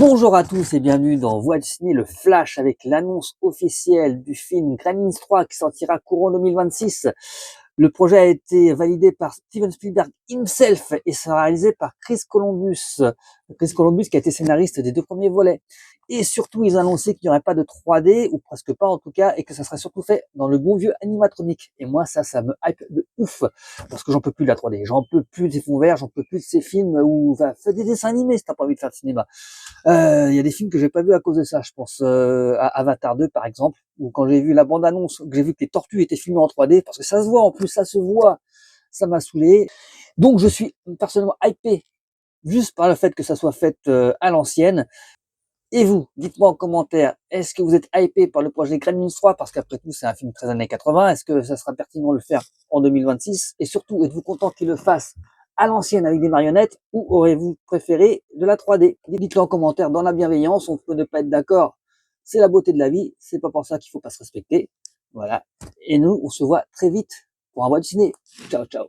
Bonjour à tous et bienvenue dans Voix du Ciné, le flash avec l'annonce officielle du film Gremlins 3 qui sortira courant 2026. Le projet a été validé par Steven Spielberg himself et sera réalisé par Chris Columbus. Chris Columbus qui a été scénariste des deux premiers volets. Et surtout, ils ont annoncé qu'il n'y aurait pas de 3D, ou presque pas en tout cas, et que ça serait surtout fait dans le bon vieux animatronique. Et moi, ça me hype de ouf, parce que j'en peux plus de la 3D. J'en peux plus des fonds verts, j'en peux plus de ces films où, fais des dessins animés si t'as pas envie de faire de cinéma. Il y a des films que j'ai pas vus à cause de ça. Je pense à Avatar 2 par exemple, ou quand j'ai vu la bande-annonce, que j'ai vu que les tortues étaient filmées en 3D, parce que ça se voit en plus, ça se voit, ça m'a saoulé. Donc je suis personnellement hypé juste par le fait que ça soit fait à l'ancienne. Et vous, dites-moi en commentaire, est-ce que vous êtes hypé par le projet Gremlins 3, parce qu'après tout c'est un film très années 80, est-ce que ça sera pertinent de le faire en 2026? Et surtout, êtes-vous content qu'il le fasse à l'ancienne avec des marionnettes, ou aurez-vous préféré de la 3D? Dites-le en commentaire dans la bienveillance, on peut ne pas être d'accord, c'est la beauté de la vie, c'est pas pour ça qu'il faut pas se respecter. Voilà. Et nous, on se voit très vite pour un Voix du Ciné. Ciao, ciao.